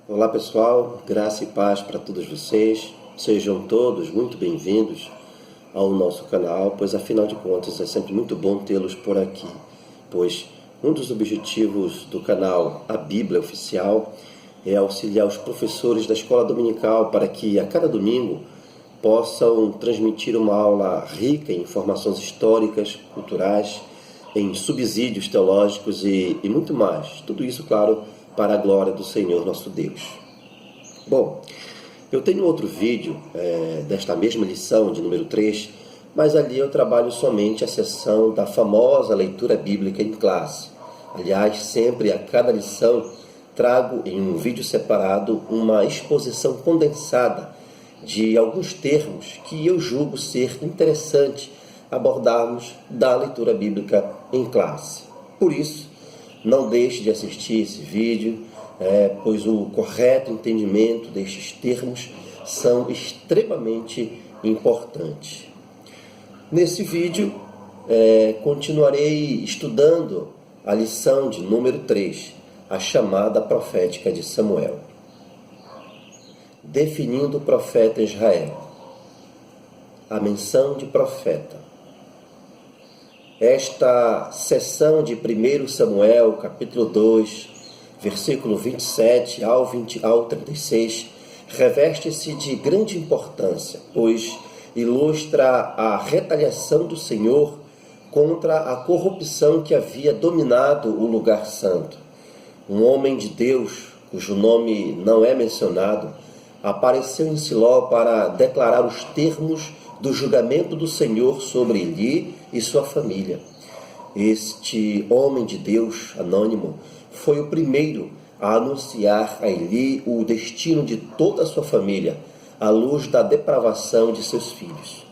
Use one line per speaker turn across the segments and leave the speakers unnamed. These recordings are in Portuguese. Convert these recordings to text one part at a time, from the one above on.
Olá pessoal, graça e paz para todos vocês. Sejam todos muito bem-vindos ao nosso canal, pois afinal de contas é sempre muito bom tê-los por aqui, pois um dos objetivos do canal A Bíblia Oficial é auxiliar os professores da escola dominical para que a cada domingo possam transmitir uma aula rica em informações históricas, culturais, em subsídios teológicos e muito mais. Tudo isso, claro, para a glória do Senhor nosso Deus. Bom, eu tenho outro vídeo desta mesma lição de número 3, mas ali eu trabalho somente a sessão da famosa leitura bíblica em classe. Aliás, sempre a cada lição trago em um vídeo separado uma exposição condensada de alguns termos que eu julgo ser interessante abordarmos da leitura bíblica em classe. Por isso, não deixe de assistir esse vídeo, pois o correto entendimento destes termos são extremamente importantes. Nesse vídeo, continuarei estudando a lição de número 3, a chamada profética de Samuel. Definindo o profeta Israel. A menção de profeta. Esta sessão de 1 Samuel, capítulo 2, versículo 27 ao 36, reveste-se de grande importância, pois ilustra a retaliação do Senhor contra a corrupção que havia dominado o lugar santo. Um homem de Deus, cujo nome não é mencionado, apareceu em Siló para declarar os termos do julgamento do Senhor sobre Eli e sua família. Este homem de Deus, anônimo, foi o primeiro a anunciar a Eli o destino de toda a sua família, à luz da depravação de seus filhos.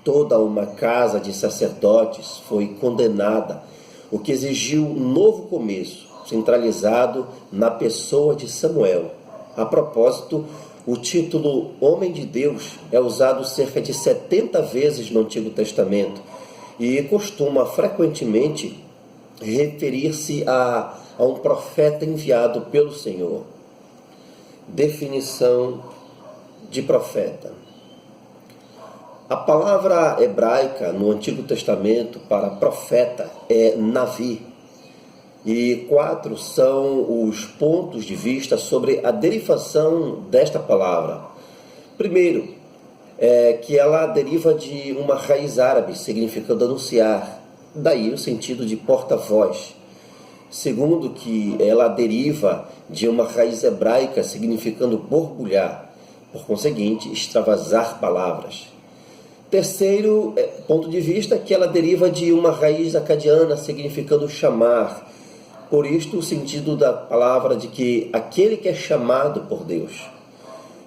Toda uma casa de sacerdotes foi condenada, o que exigiu um novo começo, centralizado na pessoa de Samuel. A propósito, o título Homem de Deus é usado cerca de 70 vezes no Antigo Testamento e costuma frequentemente referir-se a um profeta enviado pelo Senhor. Definição de profeta. A palavra hebraica no Antigo Testamento para profeta é Navi. E 4 são os pontos de vista sobre a derivação desta palavra. Primeiro, que ela deriva de uma raiz árabe, significando anunciar, daí o sentido de porta-voz. Segundo, que ela deriva de uma raiz hebraica, significando borbulhar, por conseguinte, extravasar palavras. Terceiro ponto de vista, que ela deriva de uma raiz acadiana, significando chamar. Por isto, o sentido da palavra de que aquele que é chamado por Deus.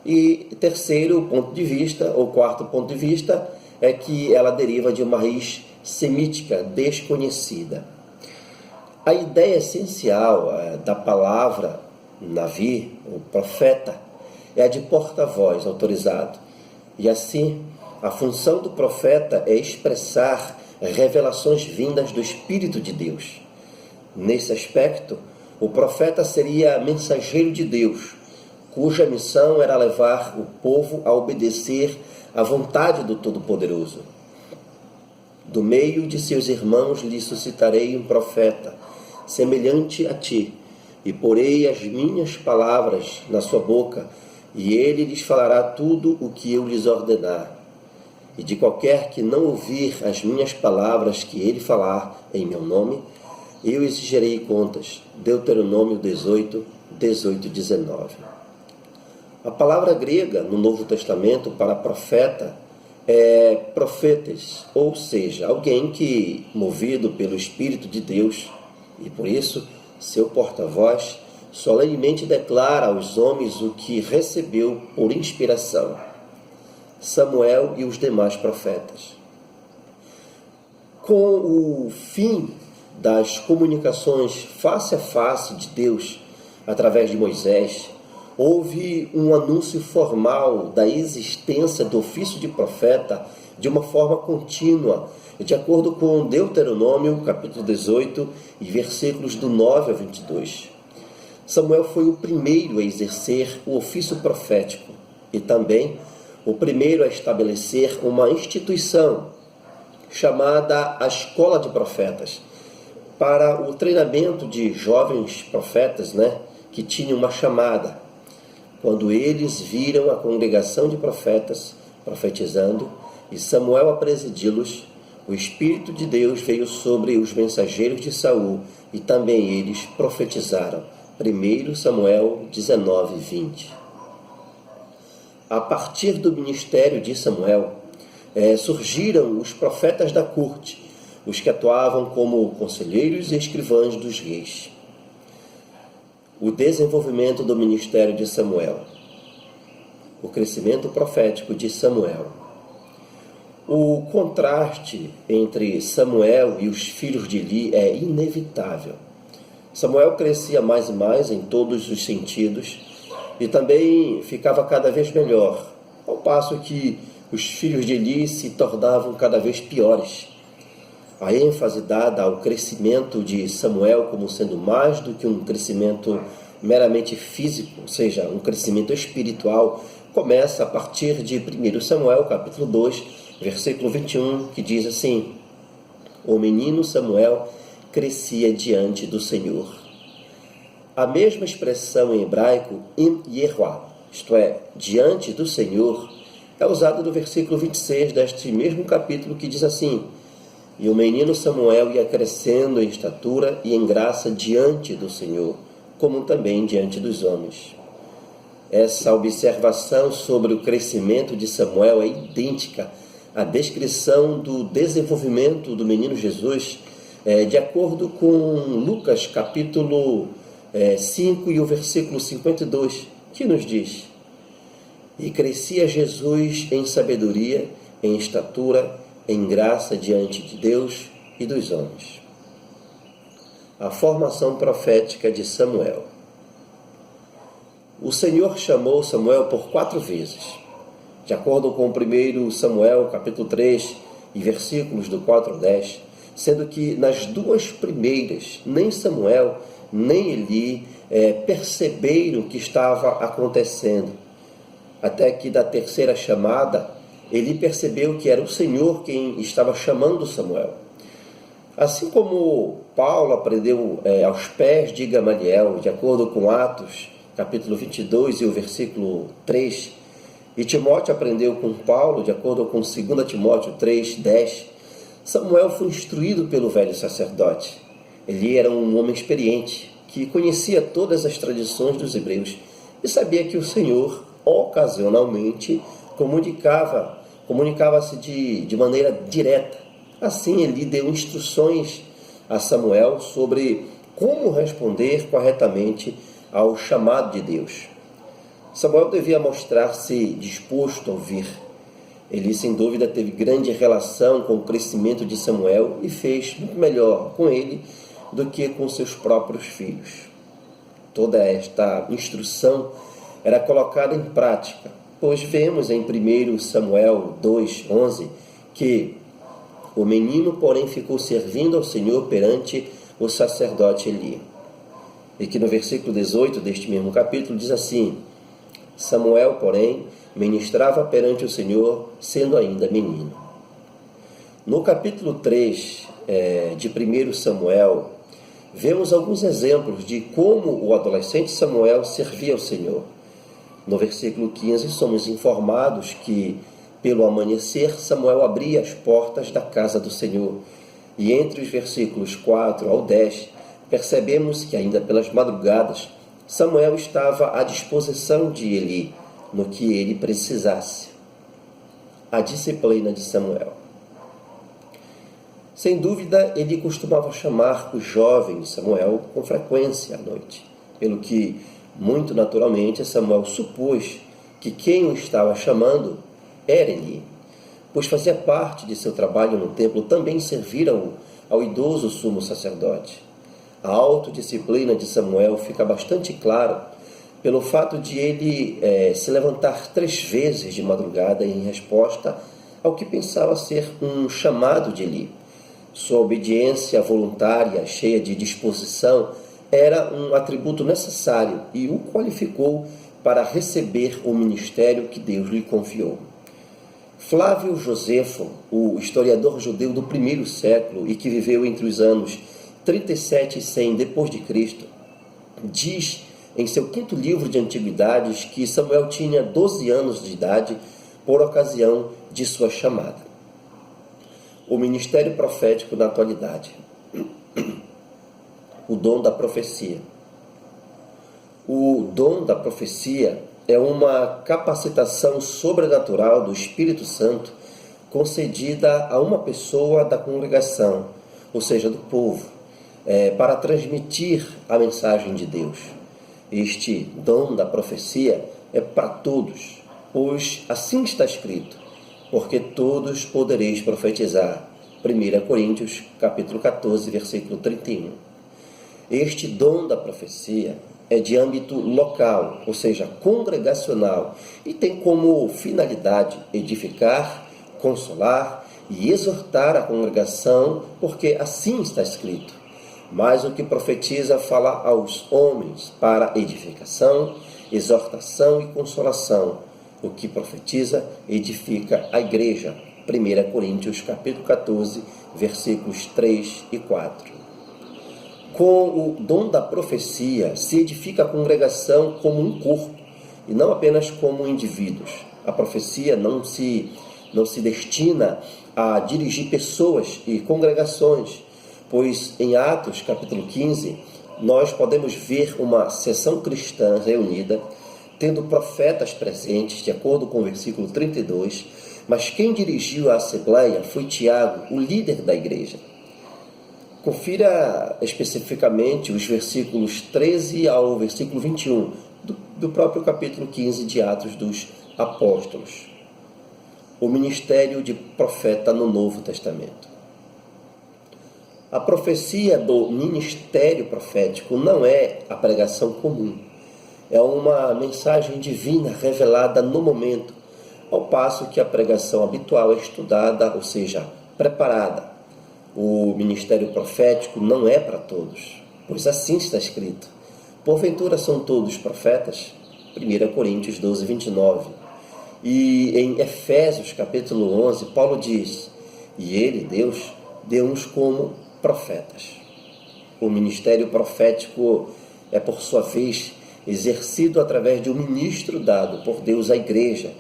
E terceiro ponto de vista, ou quarto ponto de vista, é que ela deriva de uma raiz semítica desconhecida. A ideia essencial da palavra Navi, ou profeta, é a de porta-voz autorizado. E assim, a função do profeta é expressar revelações vindas do Espírito de Deus. Nesse aspecto, o profeta seria mensageiro de Deus, cuja missão era levar o povo a obedecer à vontade do Todo-Poderoso. Do meio de seus irmãos lhe suscitarei um profeta, semelhante a ti, e porei as minhas palavras na sua boca, e ele lhes falará tudo o que eu lhes ordenar. E de qualquer que não ouvir as minhas palavras que ele falar em meu nome, eu exigirei contas. Deuteronômio 18, 19. A palavra grega no Novo Testamento para profeta é profetes, ou seja, alguém que, movido pelo Espírito de Deus, e por isso seu porta-voz, solenemente declara aos homens o que recebeu por inspiração. Samuel e os demais profetas. Com o fim das comunicações face a face de Deus através de Moisés, houve um anúncio formal da existência do ofício de profeta de uma forma contínua, de acordo com Deuteronômio, capítulo 18, e versículos do 9 ao 22. Samuel foi o primeiro a exercer o ofício profético e também o primeiro a estabelecer uma instituição chamada a Escola de Profetas, para o treinamento de jovens profetas, que tinham uma chamada. Quando eles viram a congregação de profetas profetizando e Samuel a presidi-los, o Espírito de Deus veio sobre os mensageiros de Saul e também eles profetizaram. 1 Samuel 19:20. A partir do ministério de Samuel, surgiram os profetas da corte, os que atuavam como conselheiros e escrivães dos reis. O desenvolvimento do ministério de Samuel. O crescimento profético de Samuel. O contraste entre Samuel e os filhos de Eli é inevitável. Samuel crescia mais e mais em todos os sentidos e também ficava cada vez melhor, ao passo que os filhos de Eli se tornavam cada vez piores. A ênfase dada ao crescimento de Samuel como sendo mais do que um crescimento meramente físico, ou seja, um crescimento espiritual, começa a partir de 1 Samuel, capítulo 2, versículo 21, que diz assim: o menino Samuel crescia diante do Senhor. A mesma expressão em hebraico, im Yehuá, isto é, diante do Senhor, é usada no versículo 26 deste mesmo capítulo, que diz assim: e o menino Samuel ia crescendo em estatura e em graça diante do Senhor, como também diante dos homens. Essa observação sobre o crescimento de Samuel é idêntica à descrição do desenvolvimento do menino Jesus, de acordo com Lucas capítulo 5 e o versículo 52, que nos diz: e crescia Jesus em sabedoria, em estatura, em graça diante de Deus e dos homens. A formação profética de Samuel. O Senhor chamou Samuel por 4 vezes. De acordo com 1 Samuel, capítulo 3, e versículos do 4 ao 10, sendo que nas 2 primeiras, nem Samuel, nem Eli perceberam o que estava acontecendo. Até que da terceira chamada, Eli percebeu que era o Senhor quem estava chamando Samuel. Assim como Paulo aprendeu aos pés de Gamaliel, de acordo com Atos, capítulo 22 e o versículo 3, e Timóteo aprendeu com Paulo, de acordo com 2 Timóteo 3, 10, Samuel foi instruído pelo velho sacerdote. Ele era um homem experiente, que conhecia todas as tradições dos hebreus e sabia que o Senhor, ocasionalmente, comunicava-se de maneira direta. Assim, ele deu instruções a Samuel sobre como responder corretamente ao chamado de Deus. Samuel devia mostrar-se disposto a ouvir. Ele, sem dúvida, teve grande relação com o crescimento de Samuel e fez muito melhor com ele do que com seus próprios filhos. Toda esta instrução era colocada em prática, pois vemos em 1 Samuel 2:11 que o menino, porém, ficou servindo ao Senhor perante o sacerdote Eli. E que no versículo 18 deste mesmo capítulo diz assim: Samuel, porém, ministrava perante o Senhor, sendo ainda menino. No capítulo 3 de 1 Samuel, vemos alguns exemplos de como o adolescente Samuel servia ao Senhor. No versículo 15, somos informados que, pelo amanhecer, Samuel abria as portas da casa do Senhor. E entre os versículos 4 ao 10, percebemos que, ainda pelas madrugadas, Samuel estava à disposição de Eli, no que ele precisasse. A disciplina de Samuel. Sem dúvida, ele costumava chamar o jovem Samuel com frequência à noite, pelo que, muito naturalmente, Samuel supôs que quem o estava chamando era Eli, pois fazia parte de seu trabalho no templo também servir ao idoso sumo sacerdote. A autodisciplina de Samuel fica bastante claro pelo fato de ele se levantar 3 vezes de madrugada em resposta ao que pensava ser um chamado de Eli. Sua obediência voluntária, cheia de disposição, era um atributo necessário e o qualificou para receber o ministério que Deus lhe confiou. Flávio Josefo, o historiador judeu do primeiro século e que viveu entre os anos 37 e 100 depois de Cristo, diz em seu quinto livro de Antiguidades que Samuel tinha 12 anos de idade por ocasião de sua chamada. O ministério profético na atualidade. O dom da profecia. O dom da profecia é uma capacitação sobrenatural do Espírito Santo concedida a uma pessoa da congregação, ou seja, do povo, para transmitir a mensagem de Deus. Este dom da profecia é para todos, pois assim está escrito, porque todos podereis profetizar. 1 Coríntios, capítulo 14, versículo 31. Este dom da profecia é de âmbito local, ou seja, congregacional, e tem como finalidade edificar, consolar e exortar a congregação, porque assim está escrito. Mas o que profetiza fala aos homens para edificação, exortação e consolação. O que profetiza edifica a igreja. 1 Coríntios, capítulo 14, versículos 3 e 4. Com o dom da profecia, se edifica a congregação como um corpo, e não apenas como indivíduos. A profecia não se destina a dirigir pessoas e congregações, pois em Atos, capítulo 15, nós podemos ver uma seção cristã reunida, tendo profetas presentes, de acordo com o versículo 32, mas quem dirigiu a assembleia foi Tiago, o líder da igreja. Confira especificamente os versículos 13 ao versículo 21 do próprio capítulo 15 de Atos dos Apóstolos. O ministério de profeta no Novo Testamento. A profecia do ministério profético não é a pregação comum. É uma mensagem divina revelada no momento, ao passo que a pregação habitual é estudada, ou seja, preparada. O ministério profético não é para todos, pois assim está escrito. Porventura são todos profetas? 1 Coríntios 12, 29. E em Efésios, capítulo 11, Paulo diz, e ele, Deus, deu-nos como profetas. O ministério profético é, por sua vez, exercido através de um ministro dado por Deus à igreja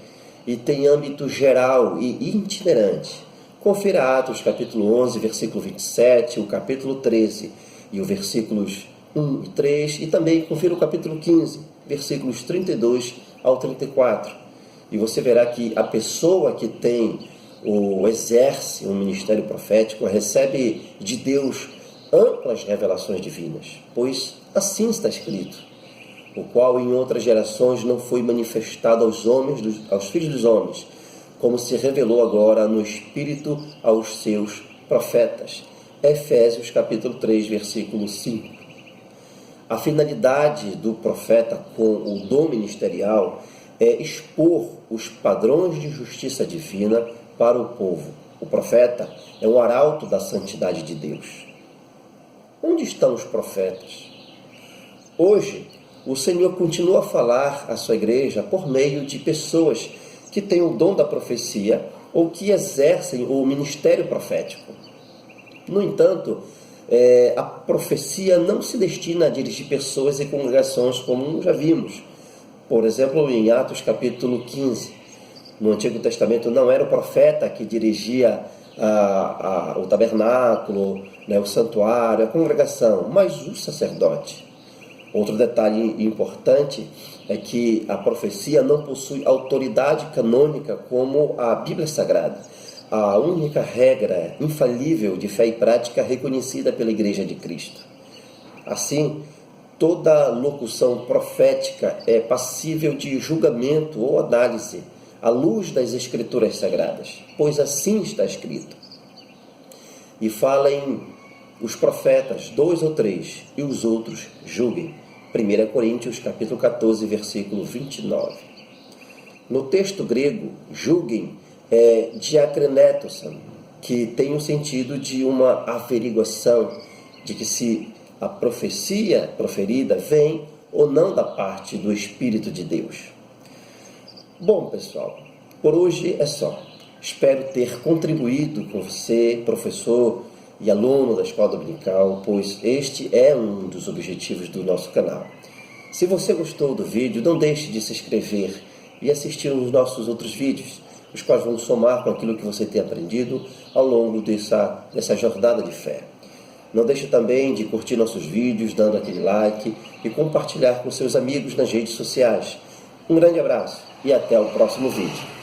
e tem âmbito geral e itinerante. Confira Atos, capítulo 11, versículo 27, o capítulo 13 e os versículos 1 e 3, e também confira o capítulo 15, versículos 32 ao 34. E você verá que a pessoa que exerce um ministério profético recebe de Deus amplas revelações divinas, pois assim está escrito, o qual em outras gerações não foi manifestado aos filhos dos homens, como se revelou agora no Espírito aos seus profetas. Efésios capítulo 3, versículo 5. A finalidade do profeta com o dom ministerial é expor os padrões de justiça divina para o povo. O profeta é um arauto da santidade de Deus. Onde estão os profetas? Hoje, o Senhor continua a falar à sua igreja por meio de pessoas que têm o dom da profecia ou que exercem o ministério profético. No entanto, a profecia não se destina a dirigir pessoas e congregações como já vimos. Por exemplo, em Atos capítulo 15, no Antigo Testamento não era o profeta que dirigia o tabernáculo, o santuário, a congregação, mas o sacerdote. Outro detalhe importante é que a profecia não possui autoridade canônica como a Bíblia Sagrada, a única regra infalível de fé e prática reconhecida pela Igreja de Cristo. Assim, toda locução profética é passível de julgamento ou análise à luz das Escrituras Sagradas, pois assim está escrito. E falem os profetas, 2 ou 3, e os outros julguem. 1 Coríntios, capítulo 14, versículo 29. No texto grego, julguem é diakrenetosan, que tem o sentido de uma averiguação, de que se a profecia proferida vem ou não da parte do Espírito de Deus. Bom, pessoal, por hoje é só. Espero ter contribuído com você, professor e aluno da Escola Dominical, pois este é um dos objetivos do nosso canal. Se você gostou do vídeo, não deixe de se inscrever e assistir os nossos outros vídeos, os quais vão somar com aquilo que você tem aprendido ao longo dessa jornada de fé. Não deixe também de curtir nossos vídeos, dando aquele like e compartilhar com seus amigos nas redes sociais. Um grande abraço e até o próximo vídeo.